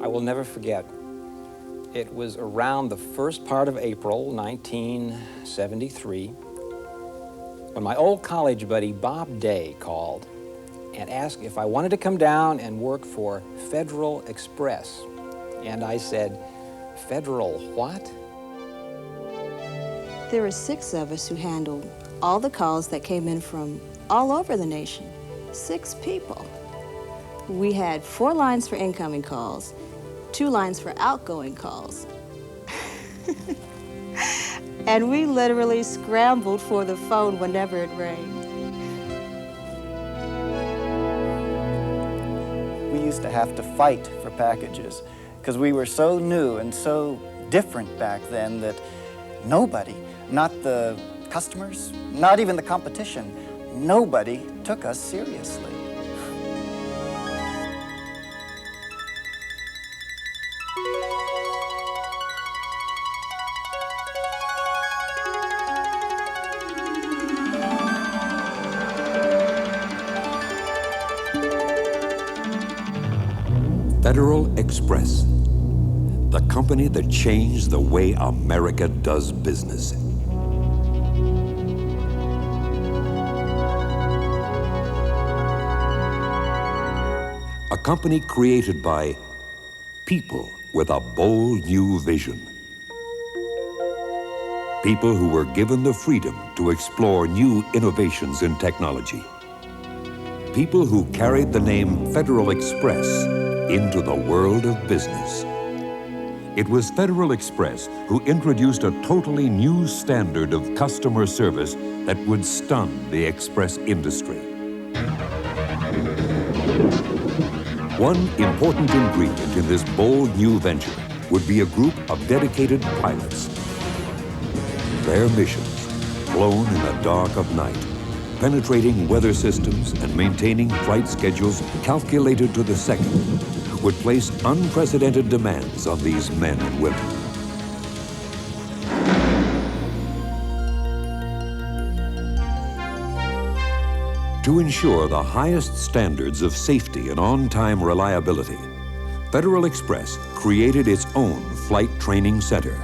will never forget. It was around the first part of April 1973 when my old college buddy Bob Day called and asked if I wanted to come down and work for Federal Express. And I said, Federal what? There were 6 of us who handled all the calls that came in from all over the nation. 6 people. We had 4 lines for incoming calls, 2 lines for outgoing calls. And we literally scrambled for the phone whenever it rang. We used to have to fight for packages because we were so new and so different back then that nobody, not the customers, not even the competition, nobody took us seriously. Federal Express, the company that changed the way America does business. A company created by people with a bold new vision. People who were given the freedom to explore new innovations in technology. People who carried the name Federal Express into the world of business. It was Federal Express who introduced a totally new standard of customer service that would stun the express industry. One important ingredient in this bold new venture would be a group of dedicated pilots. Their missions, flown in the dark of night, penetrating weather systems and maintaining flight schedules calculated to the second, would place unprecedented demands on these men and women. To ensure the highest standards of safety and on-time reliability, Federal Express created its own flight training center.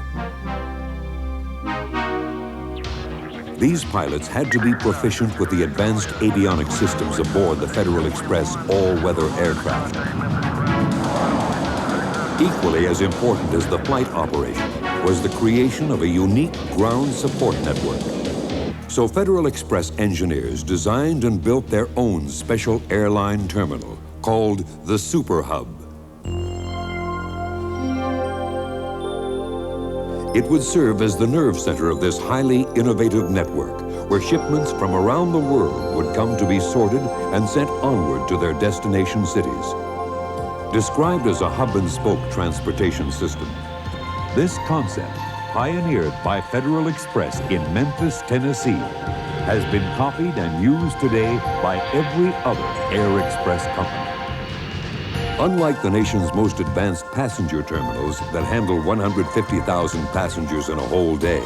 These pilots had to be proficient with the advanced avionics systems aboard the Federal Express all-weather aircraft. Equally as important as the flight operation was the creation of a unique ground support network. So Federal Express engineers designed and built their own special airline terminal called the Super Hub. It would serve as the nerve center of this highly innovative network, where shipments from around the world would come to be sorted and sent onward to their destination cities. Described as a hub-and-spoke transportation system, this concept, pioneered by Federal Express in Memphis, Tennessee, has been copied and used today by every other air express company. Unlike the nation's most advanced passenger terminals that handle 150,000 passengers in a whole day,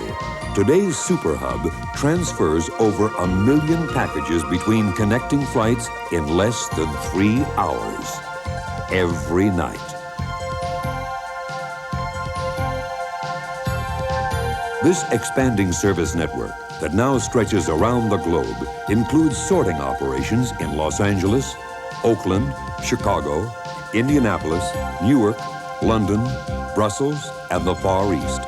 today's Super Hub transfers over 1 million packages between connecting flights in less than 3 hours, every night. This expanding service network that now stretches around the globe includes sorting operations in Los Angeles, Oakland, Chicago, Indianapolis, Newark, London, Brussels, and the Far East.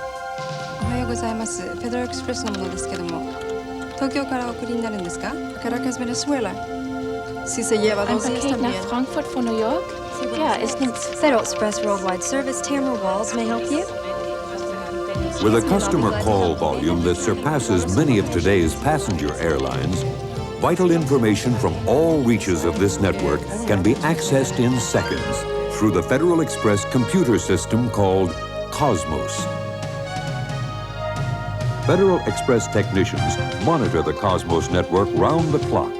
おはようございます。フェデラルエクスプレスのものですけども、東京からお送りになるんですか? Caracas, Venezuela. Si se lleva 2 días Paket nach también. Frankfurt von New York? Ja, es nimmt. Federal Express Worldwide Service, Tamara Walls, may I help you? With a customer call volume that surpasses many of today's passenger airlines, vital information from all reaches of this network can be accessed in seconds through the Federal Express computer system called Cosmos. Federal Express technicians monitor the Cosmos network round the clock.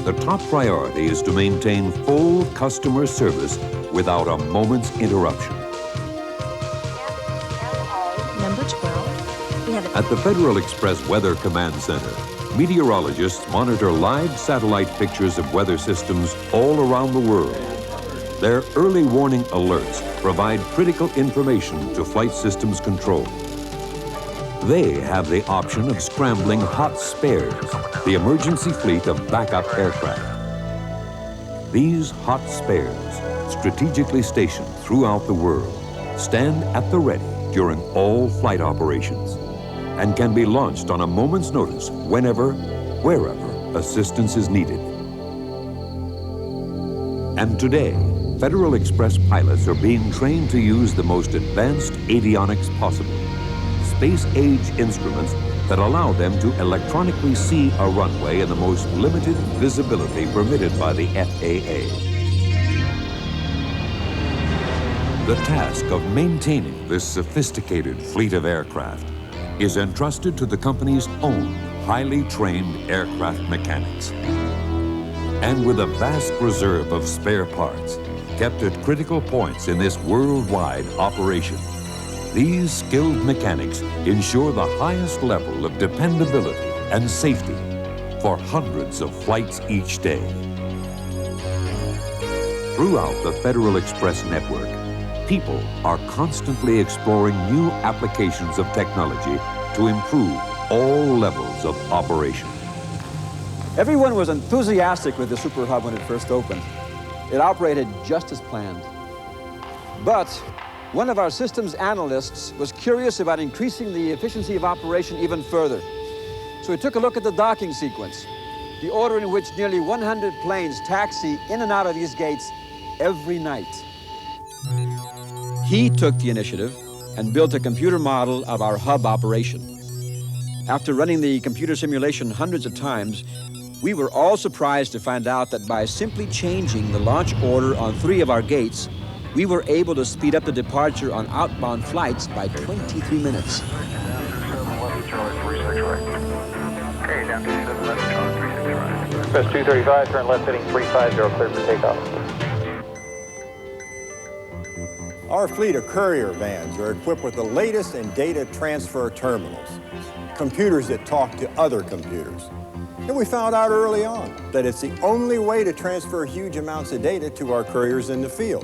The top priority is to maintain full customer service without a moment's interruption. Number 12. We have At the Federal Express Weather Command Center, meteorologists monitor live satellite pictures of weather systems all around the world. Their early warning alerts provide critical information to flight systems control. They have the option of scrambling hot spares, the emergency fleet of backup aircraft. These hot spares, strategically stationed throughout the world, stand at the ready during all flight operations and can be launched on a moment's notice whenever, wherever assistance is needed. And today, Federal Express pilots are being trained to use the most advanced avionics possible, space-age instruments that allow them to electronically see a runway in the most limited visibility permitted by the FAA. The task of maintaining this sophisticated fleet of aircraft is entrusted to the company's own highly trained aircraft mechanics. And with a vast reserve of spare parts kept at critical points in this worldwide operation, these skilled mechanics ensure the highest level of dependability and safety for hundreds of flights each day. Throughout the Federal Express network, people are constantly exploring new applications of technology to improve all levels of operation. Everyone was enthusiastic with the Super Hub when it first opened. It operated just as planned. But one of our systems analysts was curious about increasing the efficiency of operation even further. So he took a look at the docking sequence, the order in which nearly 100 planes taxi in and out of these gates every night. He took the initiative and built a computer model of our hub operation. After running the computer simulation hundreds of times, we were all surprised to find out that by simply changing the launch order on 3 of our gates, we were able to speed up the departure on outbound flights by 23 minutes. Express 235, turn left heading 350, clear for takeoff. Our fleet of courier vans are equipped with the latest in data transfer terminals, computers that talk to other computers. And we found out early on that it's the only way to transfer huge amounts of data to our couriers in the field.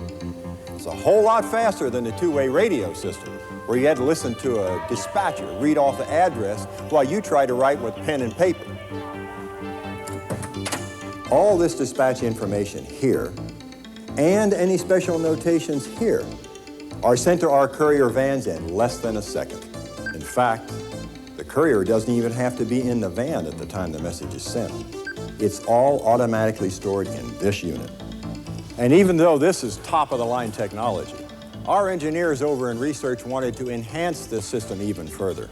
It's a whole lot faster than the two-way radio system, where you had to listen to a dispatcher read off the address while you try to write with pen and paper. All this dispatch information here, and any special notations here, are sent to our courier vans in less than a second. In fact, the courier doesn't even have to be in the van at the time the message is sent. It's all automatically stored in this unit. And even though this is top-of-the-line technology, our engineers over in research wanted to enhance this system even further.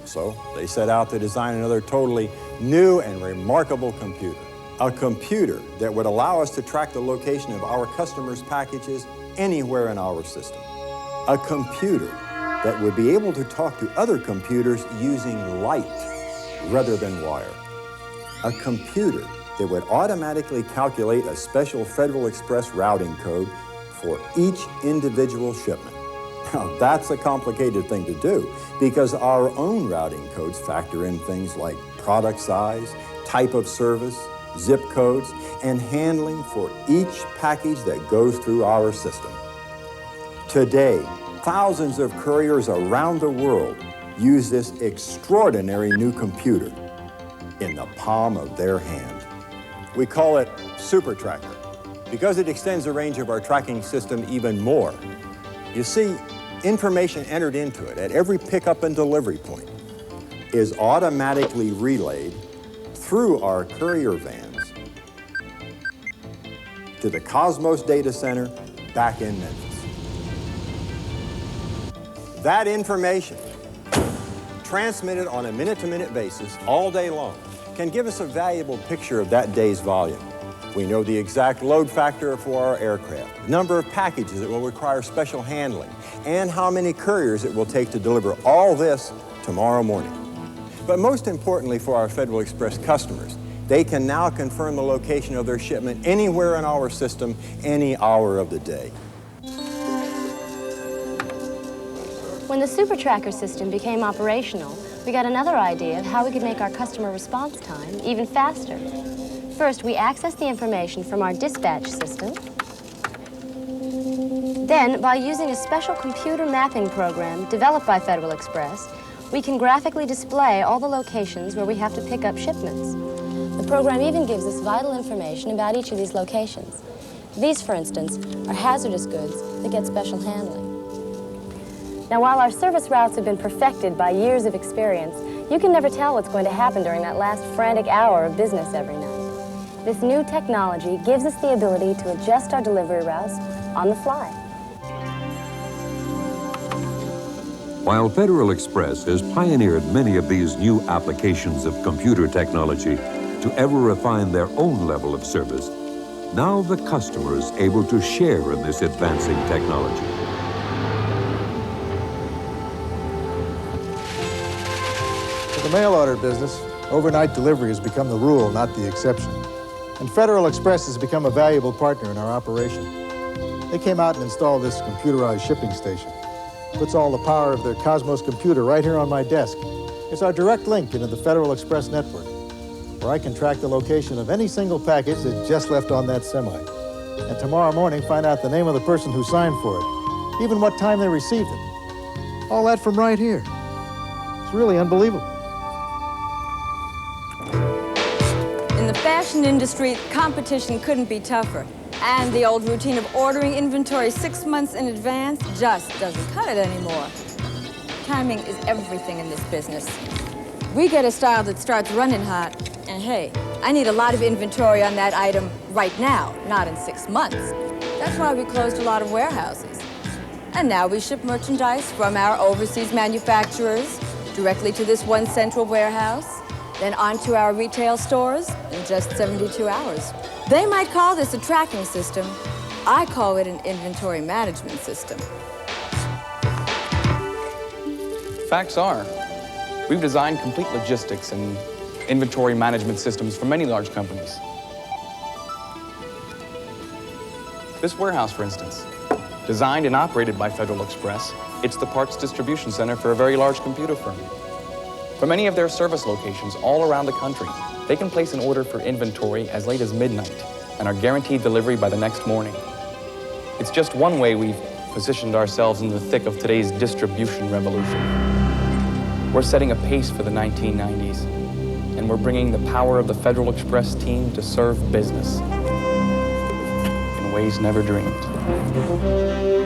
So they set out to design another totally new and remarkable computer. A computer that would allow us to track the location of our customers' packages anywhere in our system. A computer that would be able to talk to other computers using light rather than wire. A computer that would automatically calculate a special Federal Express routing code for each individual shipment. Now, that's a complicated thing to do because our own routing codes factor in things like product size, type of service, zip codes, and handling for each package that goes through our system. Today, thousands of couriers around the world use this extraordinary new computer in the palm of their hand. We call it Supertracker because it extends the range of our tracking system even more. You see, information entered into it at every pickup and delivery point is automatically relayed through our courier vans to the Cosmos data center back in Memphis. That information, transmitted on a minute-to-minute basis all day long, can give us a valuable picture of that day's volume. We know the exact load factor for our aircraft, number of packages that will require special handling, and how many couriers it will take to deliver all this tomorrow morning. But most importantly for our Federal Express customers, they can now confirm the location of their shipment anywhere in our system, any hour of the day. When the Supertracker system became operational, we got another idea of how we could make our customer response time even faster. First, we accessed the information from our dispatch system. Then, by using a special computer mapping program developed by Federal Express, we can graphically display all the locations where we have to pick up shipments. The program even gives us vital information about each of these locations. These, for instance, are hazardous goods that get special handling. Now, while our service routes have been perfected by years of experience, you can never tell what's going to happen during that last frantic hour of business every night. This new technology gives us the ability to adjust our delivery routes on the fly. While Federal Express has pioneered many of these new applications of computer technology to ever refine their own level of service, now the customer is able to share in this advancing technology. In the mail order business, overnight delivery has become the rule, not the exception. And Federal Express has become a valuable partner in our operation. They came out and installed this computerized shipping station. Puts all the power of their Cosmos computer right here on my desk. It's our direct link into the Federal Express network, where I can track the location of any single package that just left on that semi. And tomorrow morning, find out the name of the person who signed for it, even what time they received it. All that from right here. It's really unbelievable. In the fashion industry, competition couldn't be tougher. And the old routine of ordering inventory 6 months in advance just doesn't cut it anymore. Timing is everything in this business. We get a style that starts running hot, and hey, I need a lot of inventory on that item right now, not in 6 months. That's why we closed a lot of warehouses. And now we ship merchandise from our overseas manufacturers directly to this one central warehouse, then onto our retail stores in just 72 hours. They might call this a tracking system. I call it an inventory management system. Facts are, we've designed complete logistics and inventory management systems for many large companies. This warehouse, for instance, designed and operated by Federal Express, it's the parts distribution center for a very large computer firm. For many of their service locations all around the country, they can place an order for inventory as late as midnight and are guaranteed delivery by the next morning. It's just one way we've positioned ourselves in the thick of today's distribution revolution. We're setting a pace for the 1990s, and we're bringing the power of the Federal Express team to serve business in ways never dreamed.